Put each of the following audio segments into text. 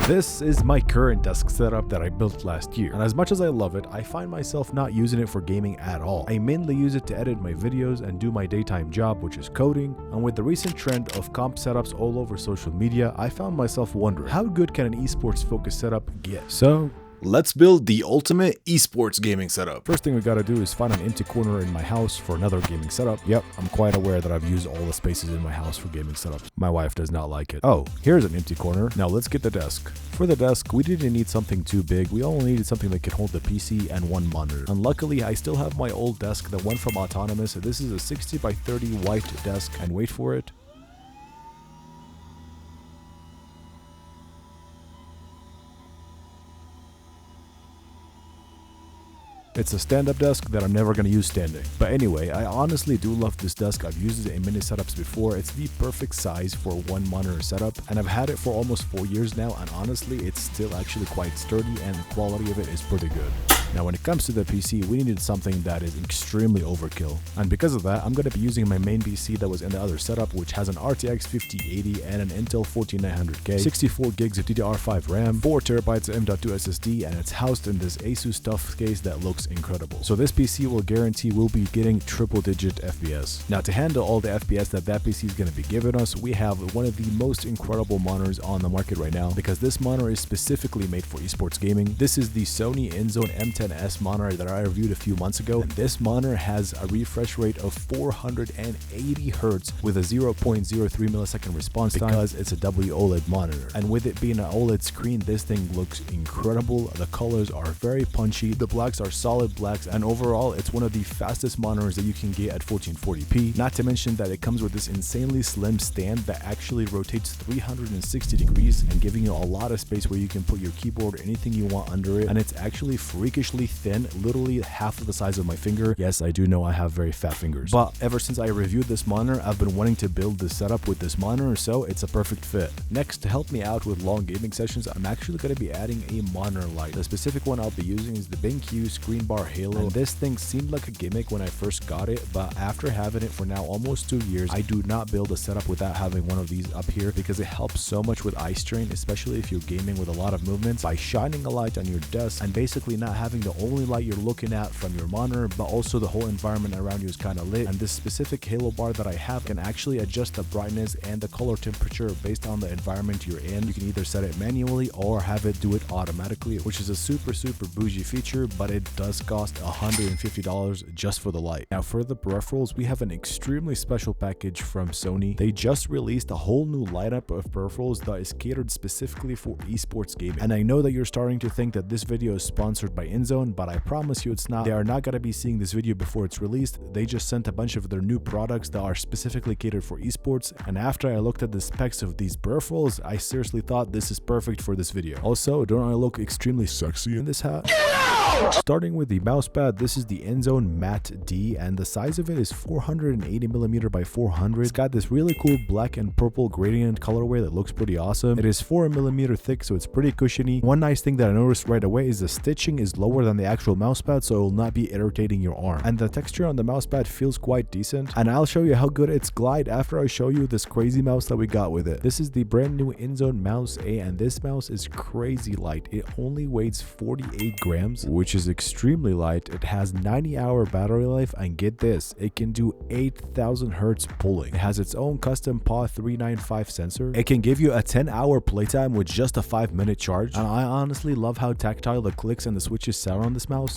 This is my current desk setup that I built last year, and as much as I love it, I find myself not using it for gaming at all. I mainly use it to edit my videos and do my daytime job, which is coding, and with the recent trend of comp setups all over social media, I found myself wondering, how good can an esports focused setup get? So let's build the ultimate esports gaming setup. First thing we gotta do is find an empty corner in my house for another gaming setup. Yep, I'm quite aware that I've used all the spaces in my house for gaming setups. My wife does not like it. Oh, here's an empty corner. Now let's get the desk. For the desk, we didn't need something too big. We only needed something that could hold the PC and one monitor. And luckily, I still have my old desk that went from Autonomous. This is a 60 by 30 white desk, and wait for it. It's a stand-up desk that I'm never going to use standing. But anyway, I honestly do love this desk. I've used it in many setups before. It's the perfect size for one monitor setup, and I've had it for almost 4 years now, and honestly, it's still actually quite sturdy and the quality of it is pretty good. Now, when it comes to the PC, we needed something that is extremely overkill. And because of that, I'm going to be using my main PC that was in the other setup, which has an RTX 5080 and an Intel 14900K, 64 gigs of DDR5 RAM, 4 terabytes of M.2 SSD, and it's housed in this Asus stuffed case that looks incredible. So this PC will guarantee we'll be getting triple-digit FPS. Now, to handle all the FPS that PC is going to be giving us, we have one of the most incredible monitors on the market right now, because this monitor is specifically made for esports gaming. This is the Sony INZONE M10S monitor that I reviewed a few months ago, and this monitor has a refresh rate of 480 Hz with a 0.03 millisecond response time because it's a OLED monitor. And with it being an OLED screen, this thing looks incredible. The colors are very punchy, the blacks are solid blacks, and overall it's one of the fastest monitors that you can get at 1440p. Not to mention that it comes with this insanely slim stand that actually rotates 360 degrees and giving you a lot of space where you can put your keyboard or anything you want under it. And it's actually freakishly thin, literally half of the size of my finger. Yes, I do know I have very fat fingers, but ever since I reviewed this monitor, I've been wanting to build this setup with this monitor, so it's a perfect fit. Next, to help me out with long gaming sessions, I'm actually going to be adding a monitor light. The specific one I'll be using is the BenQ Screen Bar Halo, and this thing seemed like a gimmick when I first got it, but after having it for now almost 2 years, I do not build a setup without having one of these up here because it helps so much with eye strain, especially if you're gaming with a lot of movements. By shining a light on your desk and basically not having the only light you're looking at from your monitor, but also the whole environment around you is kind of lit, and this specific Halo bar that I have can actually adjust the brightness and the color temperature based on the environment you're in. You can either set it manually or have it do it automatically, which is a super bougie feature, but it does cost $150 just for the light. Now, for the peripherals, we have an extremely special package from Sony. They just released a whole new lineup of peripherals that is catered specifically for esports gaming. And I know that you're starting to think that this video is sponsored by INZONE, but I promise you it's not. They are not going to be seeing this video before it's released. They just sent a bunch of their new products that are specifically catered for esports, and after I looked at the specs of these peripherals, I seriously thought this is perfect for this video. Also, don't I look extremely sexy in this hat? Starting with the mousepad, this is the INZONE Matte D, and the size of it is 480mm by 400. It's got this really cool black and purple gradient colorway that looks pretty awesome. It is 4mm thick, so it's pretty cushiony. One nice thing that I noticed right away is the stitching is lower than the actual mousepad, so it will not be irritating your arm. And the texture on the mousepad feels quite decent, and I'll show you how good it's glide after I show you this crazy mouse that we got with it. This is the brand new INZONE Mouse A, and this mouse is crazy light. It only weighs 48 grams, which is extremely light. It has 90-hour battery life, and get this, it can do 8,000 Hz pulling. It has its own custom PAW 395 sensor. It can give you a 10-hour playtime with just a 5-minute charge, and I honestly love how tactile the clicks and the switches sound on this mouse.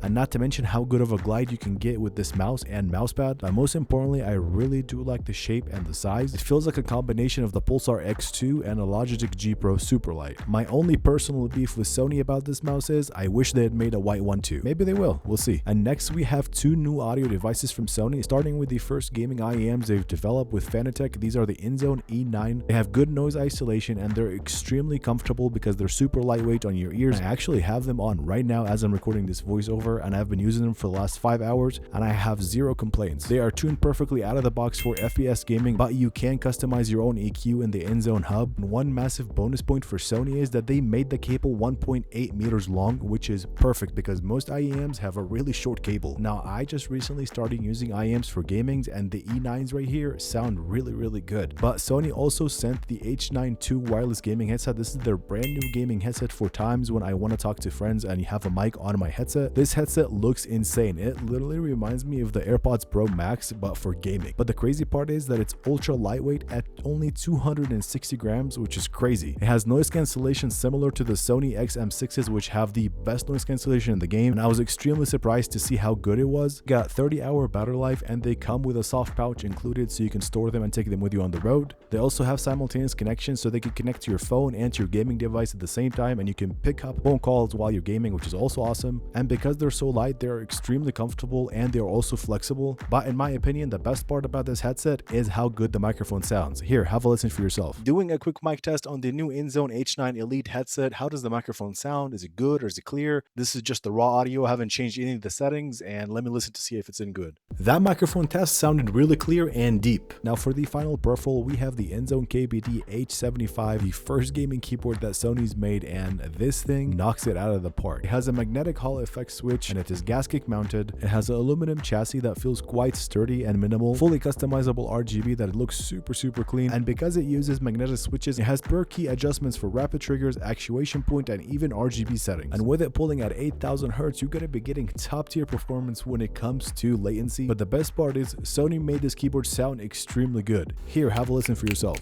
And not to mention how good of a glide you can get with this mouse and mousepad. But most importantly, I really do like the shape and the size. It feels like a combination of the Pulsar X2 and a Logitech G Pro Superlight. My only personal beef with Sony about this mouse is I wish they had made a white one too. Maybe they will, we'll see. And next we have two new audio devices from Sony, starting with the first gaming IEMs they've developed with Fanatec. These are the INZONE E9. They have good noise isolation and they're extremely comfortable because they're super lightweight on your ears. I actually have them on right now as I'm recording this voiceover, ever, and I've been using them for the last 5 hours and I have zero complaints. They are tuned perfectly out of the box for FPS gaming, but you can customize your own EQ in the INZONE hub. And one massive bonus point for Sony is that they made the cable 1.8 meters long, which is perfect because most IEMs have a really short cable. Now, I just recently started using IEMs for gamings and the E9s right here sound really good. But Sony also sent the H9 II wireless gaming headset. This is their brand new gaming headset for times when I want to talk to friends and you have a mic on my headset. This headset looks insane. It literally reminds me of the AirPods Pro Max, but for gaming. But the crazy part is that it's ultra lightweight at only 260 grams, which is crazy. It has noise cancellation similar to the Sony XM6s, which have the best noise cancellation in the game, and I was extremely surprised to see how good it was. Got 30-hour battery life, and they come with a soft pouch included so you can store them and take them with you on the road. They also have simultaneous connection so they can connect to your phone and to your gaming device at the same time, and you can pick up phone calls while you're gaming, which is also awesome. And because they're so light, they're extremely comfortable and they're also flexible. But in my opinion, the best part about this headset is how good the microphone sounds. Here, have a listen for yourself. Doing a quick mic test on the new INZONE H9 Elite headset. How does the microphone sound? Is it good or is it clear? This is just the raw audio. I haven't changed any of the settings, and let me listen to see if it's in good. That microphone test sounded really clear and deep. Now for the final peripheral, we have the INZONE KBD-H75, the first gaming keyboard that Sony's made, and this thing knocks it out of the park. It has a magnetic Hall effect switch and it is gasket mounted. It has an aluminum chassis that feels quite sturdy and minimal, fully customizable RGB that looks super clean, and because it uses magnetic switches, it has per key adjustments for rapid triggers, actuation point, and even RGB settings. And with it pulling at 8000 Hz, you're gonna be getting top tier performance when it comes to latency. But the best part is Sony made this keyboard sound extremely good. Here, have a listen for yourself.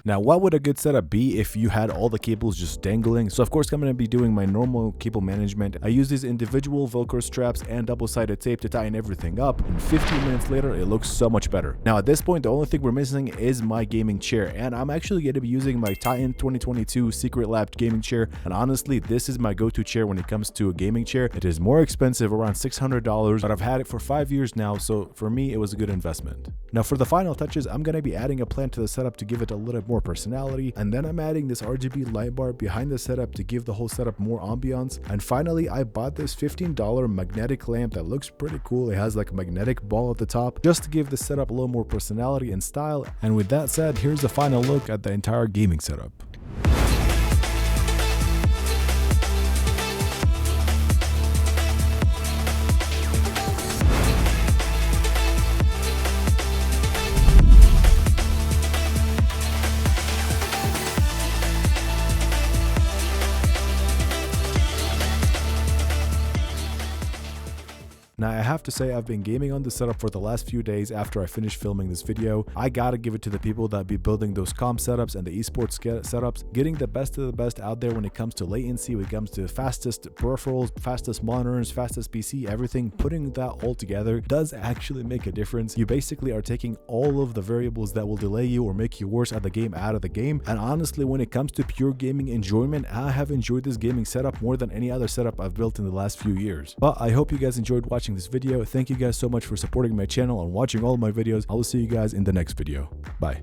Now, what would a good setup be if you had all the cables just dangling? So of course, I'm going to be doing my normal cable management. I use these individual Velcro straps and double-sided tape to tighten everything up, and 15 minutes later, it looks so much better. Now at this point, the only thing we're missing is my gaming chair, and I'm actually going to be using my Titan 2022 Secret Lab gaming chair, and honestly, this is my go-to chair when it comes to a gaming chair. It is more expensive, around $600, but I've had it for 5 years now, so for me, it was a good investment. Now for the final touches, I'm going to be adding a plant to the setup to give it a little more personality, and then I'm adding this RGB light bar behind the setup to give the whole setup more ambiance. And finally, I bought this $15 magnetic lamp that looks pretty cool. It has like a magnetic ball at the top just to give the setup a little more personality and style. And with that said, here's the final look at the entire gaming setup. Now I have to say, I've been gaming on this setup for the last few days after I finished filming this video. I gotta give it to the people that be building those comm setups and the esports setups, getting the best of the best out there when it comes to latency, when it comes to fastest peripherals, fastest monitors, fastest PC, everything. Putting that all together does actually make a difference. You basically are taking all of the variables that will delay you or make you worse at the game out of the game. And honestly, when it comes to pure gaming enjoyment, I have enjoyed this gaming setup more than any other setup I've built in the last few years. But I hope you guys enjoyed watching this video. Thank you guys so much for supporting my channel and watching all of my videos. I will see you guys in the next video. Bye.